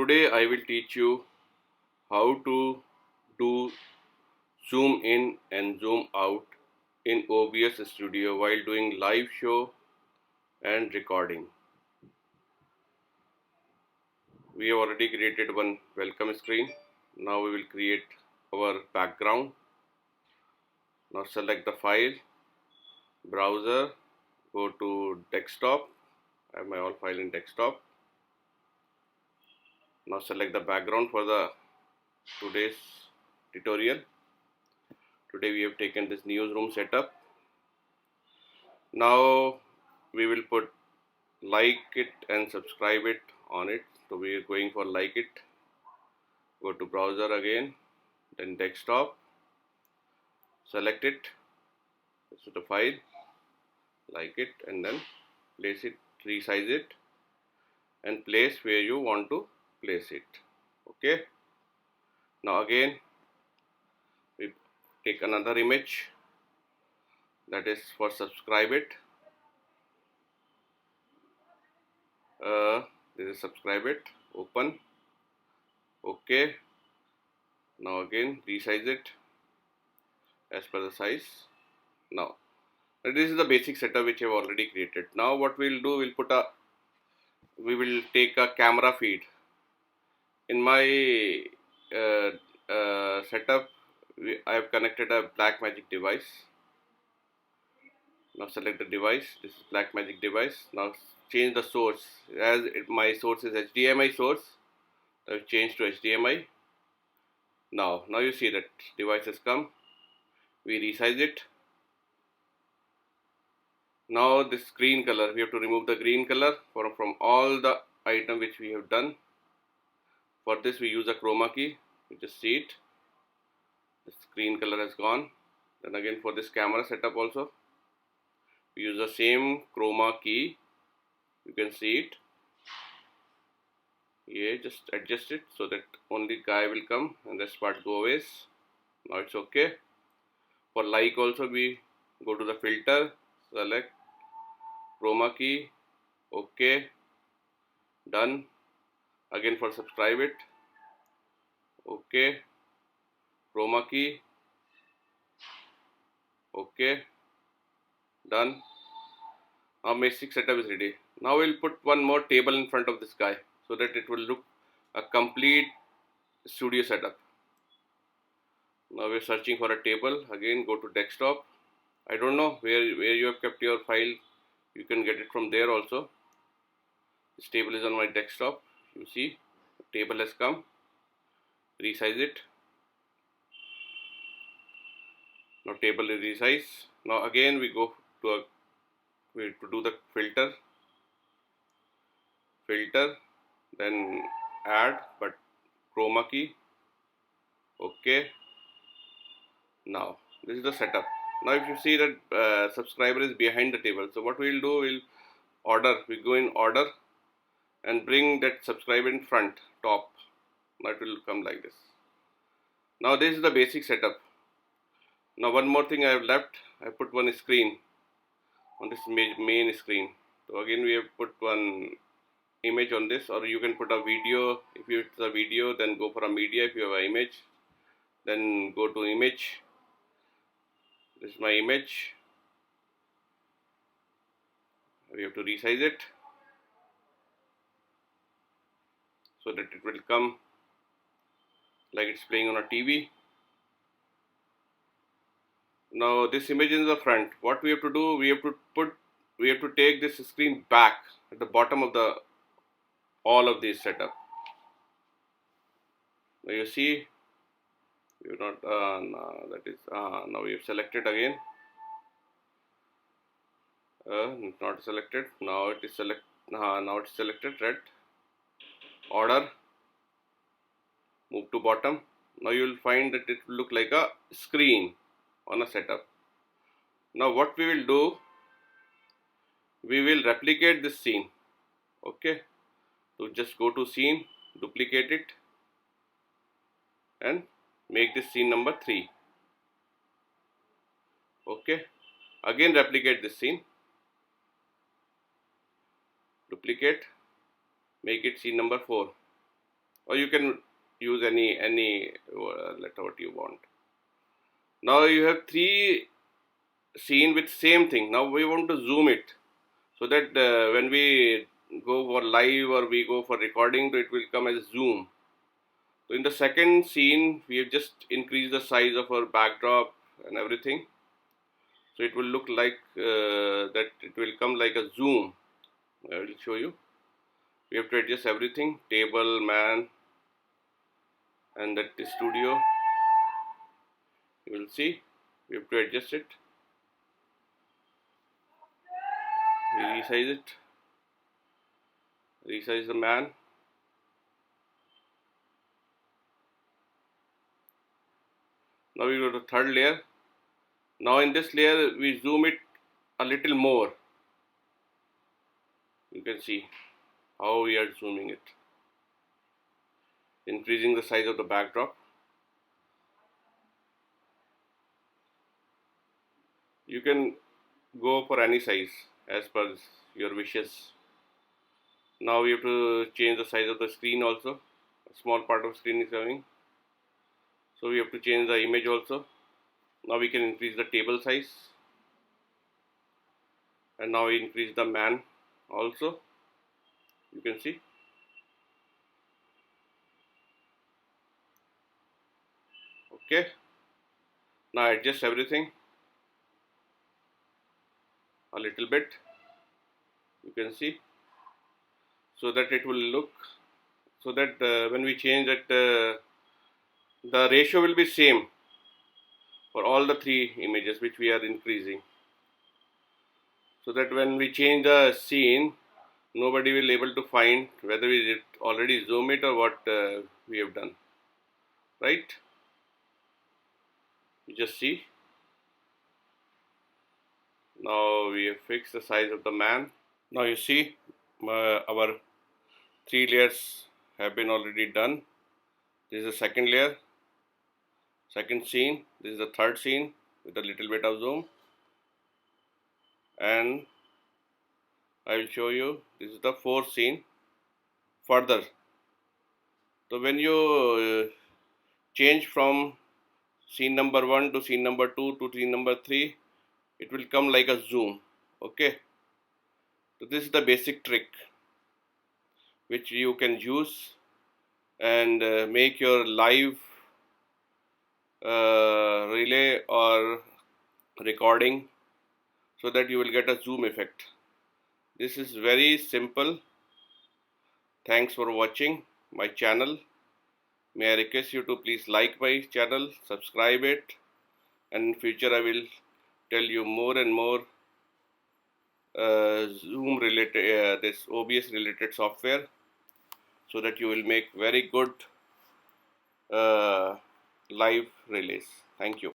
Today I will teach you how to do zoom in and zoom out in OBS Studio while doing live show and recording. We have already created one welcome screen. Now we will create our background. Now select the file, browser, go to desktop. I have my all file in desktop. Now select the background for the today's tutorial. Today we have taken this newsroom setup. Now we will put like it and subscribe it on it. So we are going for like it. Go to browser again, then desktop, select it, this is the file, like it, and then place it, resize it, and place where you want to place it. Okay. Now again we take another image, that is for subscribe it. This is subscribe it, open. Okay. Now again resize it as per the size. Now this is the basic setup which I have already created. Now what we will do, we will take a camera feed. In my setup, I have connected a Blackmagic device. Now select the device. This is Blackmagic device. Now change the source. As my source is HDMI source, I have changed to HDMI. Now you see that device has come. We resize it. Now this green color, we have to remove the green color from all the item which we have done. For this we use a chroma key. You just see it. This green color has gone. Then again for this camera setup also, we use the same chroma key. You can see it. Yeah, just adjust it so that only guy will come and this part go away. Now it's okay. For like also we go to the filter, select chroma key, okay, done. Again for subscribe it, okay, chroma key, okay, done. Our basic setup is ready. Now we'll put one more table in front of this guy so that it will look a complete studio setup. Now we're searching for a table. Again go to desktop. I don't know where you have kept your file. You can get it from there also. This table is on my desktop. You see the table has come. Resize it. Now table is resized. Now again we go to do the filter, then add, but chroma key, okay. Now this is the setup. Now if you see that subscriber is behind the table, so what we will do, we go in order and bring that subscriber in front, top. Now it will come like this. Now this is the basic setup. Now one more thing I have left, I put one screen on this main screen. So again we have put one image on this, or you can put a video. If it's a video, then go for a media. If you have an image, then go to image. This is my image. We have to resize it so that it will come like it's playing on a TV. Now this image is in the front. What we have to do, we have to take this screen back at the bottom of all of these setup. Now you see, you not no, that is now we have selected again. Not selected. Now it is now it's selected. Red order. Move to bottom. Now you will find that it will look like a screen on a setup. Now what we will do, we will replicate this scene. Okay. So just go to scene, duplicate it, and make this scene number 3. Okay. Again replicate this scene, duplicate, make it scene number 4. or you can use any letter what you want. Now you have three scene with same thing. Now we want to zoom it so that when we go for live or we go for recording, it will come as zoom. So in the second scene, we have just increased the size of our backdrop and everything. So it will look like that it will come like a zoom. I will show you. We have to adjust everything, table, man, and that studio. You will see. We have to adjust it. We resize it. Resize the man. Now we go to third layer. Now in this layer we zoom it a little more. You can see how we are zooming it. Increasing the size of the backdrop. You can go for any size as per your wishes. Now we have to change the size of the screen also. A small part of screen is coming. So we have to change the image also. Now we can increase the table size. And now we increase the man also. You can see. Okay. Now adjust everything a little bit. You can see. So that it will look, so that when we change it, the ratio will be same for all the three images which we are increasing, so that when we change the scene, nobody will able to find whether we did already zoom it or what we have done, right? You just see. Now we have fixed the size of the man. Now you see our three layers have been already done. This is the second layer, second scene. This is the third scene with a little bit of zoom, and I will show you this is the fourth scene further. So when you change from scene number 1 to scene number 2 to scene number 3, it will come like a zoom. Okay, so this is the basic trick which you can use and make your live relay or recording so that you will get a zoom effect. This is very simple. Thanks for watching my channel. May I request you to please like my channel, subscribe it, and in future I will tell you more and more Zoom related, this OBS related software, so that you will make very good live relays. Thank you.